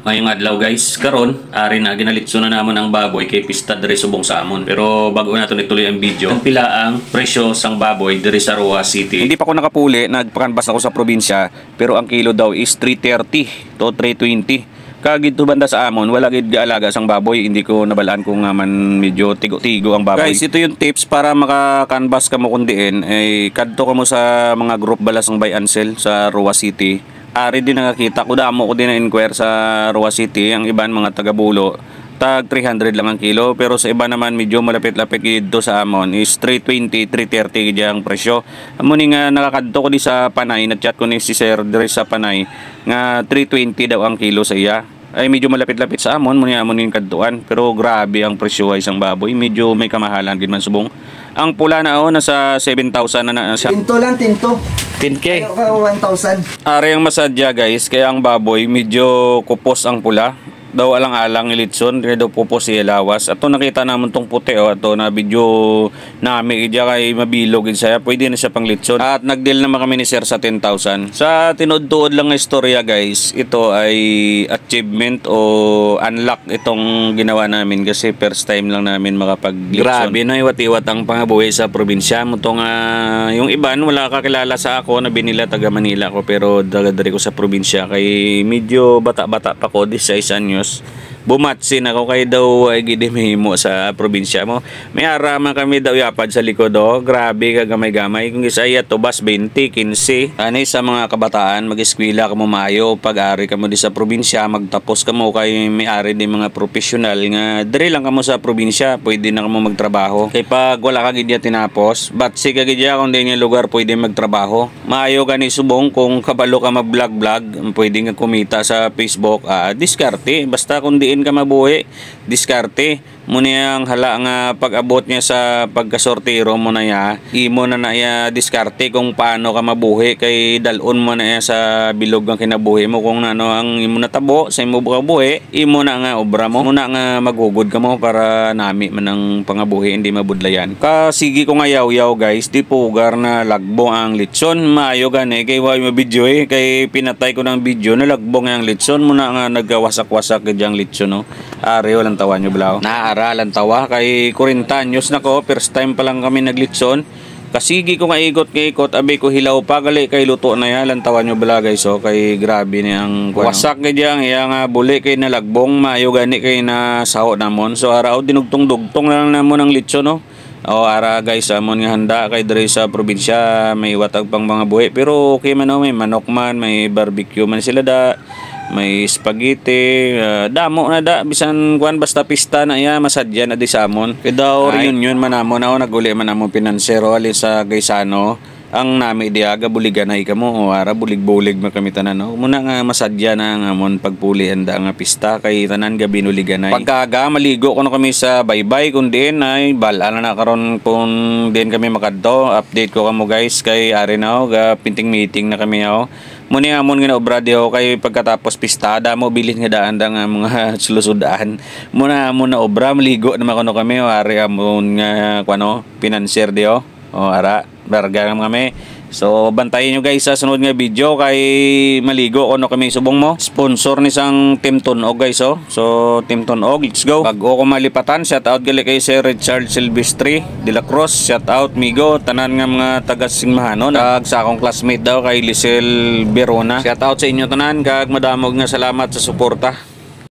Ngayong adlaw guys, karon ari na ginalitso na namon ang baboy kay pista diri subong sa amon. Pero bago nato nituloy ang video, ang pila ang presyo sang baboy diri sa Roa City. Hindi pa ako nakapuli, nagpakanbas ako sa probinsya, pero ang kilo daw is 330 to 320. Kagid to banda sa amon, wala gid gaalaga sang baboy, hindi ko nabalaan kung man medyo tigo-tigo ang baboy. Guys, ito yung tips para makakanbas ka mo kundiin, ay kadto ka mo sa mga group balas ng Buy and Sell sa Roa City. Ari din nakakita ko, damo ko din na-inquire sa Roa City, ang iban mga taga-Bulo tag 300 lang ang kilo, pero sa iba naman medyo malapit-lapit dito sa amon is 320, 330 gid ang presyo. Amo ni nga nakakadto ko di sa Panay, na-chat ko ni si Sir dire sa Panay nga 320 daw ang kilo sa iya. Ay medyo malapit-lapit sa amon, muna amon ning kadtuan, pero grabe ang presyo ay isang baboy, medyo may kamahalan gid man subong. Ang pula na nasa 7,000 na siya. Tinto lang, tinto. 10K. 1,000. Ari ang masadya guys, kaya ang baboy medyo kupos ang pula. Daw alang-alang ilitson, kaya daw pupos siya lawas. Ato nakita naman tong puti ato na video nami idya kay mabilog siya, pwede na siya pang litson. At nagdeal naman kami ni Sir sa 10,000. Sa tinod-tuod lang na istorya guys, ito ay achievement o unlock itong ginawa namin kasi first time lang namin makapag-litson. Grabe no, iwat-iwat ang pangabuhi sa probinsya mo tong yung iban wala kakilala sa ako na binila taga Manila ko, pero dagadari ko sa probinsya kay medyo bata-bata pa ko, 16 anyo. Bumatsin ako kay daw ay gidimimo sa probinsya mo. May araman kami daw yapad sa likod grabe ka gamay-gamay. Kung isaya to bas 20, 15. Anay sa mga kabataan mag-eskwela ka mo mayo, pag-ari ka mo di sa probinsya, magtapos ka mo kay may-ari di mga profesional nga diri lang ka mo sa probinsya, pwede na ka mo magtrabaho. Kay pag wala ka gid tinapos, batsi ka gid kung di nga lugar pwede magtrabaho. Maayo ka ni subong kung kabalo ka mag-vlog, pwede nga kumita sa Facebook, diskarte basta kung diin ka mabuhi, diskarte muna ang hala nga pag-abot niya sa pagkasortiro mo na ya, imo na ya diskarte kung paano ka mabuhi, kay dalon mo na ya sa bilog ang kinabuhi mo kung ano ang imo natabo sa imo buhi, imo na nga obra mo, muna nga maghugod ka mo para nami man ang pangabuhi hindi mabudlayan. Kasigi ko nga yaw-yaw guys, di pugar na lagbo ang litson, maayo gani kay way mabidyo kay pinatay ko ng video na lagbong ang litson, muna nga nagwasak-wasak gid ang litson ari walang tawa nyo blaw aralan tawa kay 40 anyos na ko, first time pa lang kami naglitson. Kasigi ko nga ikot abi ko hilaw pa gali kay luto na ya, lantawan nyo bala guys kay grabe ni ang wasak kay diyang iya nga buli kay nalagbong, maayo gani kay na saho namon. So araw dinugtong-dugtong lang namon ang litson ara guys amon nga handa kay diri sa probinsya, may watag pang mga buhi pero okay man may manok man, may barbecue man sila may spaghetti, damo na bisan kuan basta pista na ya masadya na di sa amon. Kay daw reunion man namon naguli man namon pinansero ali sa Gaisano. Ang nami di aga buliganay kamo ara bulig-bulig man kami tanan muna nga masadya na ang amon pagpuli handa nga pista kay tanan gabi nuliganay. Pagkaga maligo kuno kami sa baybay kun din ay bal-an na karon kung din kami makadto, update ko kamo guys kay ari na ga pinting meeting na kami muni amon nga obra di kay pagkatapos pistada mo bilin nga daan nga mga sulusudaan muna amon na obra maligo naman kuno kami ari amon nga kuno pinanser di ara barga kami. So bantayin nyo guys sa sunod nga video kay maligo kuno kami subong mo. Sponsor ni sang Team Tunog guys So Team Tunog, let's go. Bago ko malipatan, shout out gali kay Sir Richard Silvestre de la Cruz, shout out migo tanan nga mga taga Singmahanon, kag sa akong classmate daw kay Lisel Verona, shout out sa inyo tanan kag madamog nga salamat sa suporta.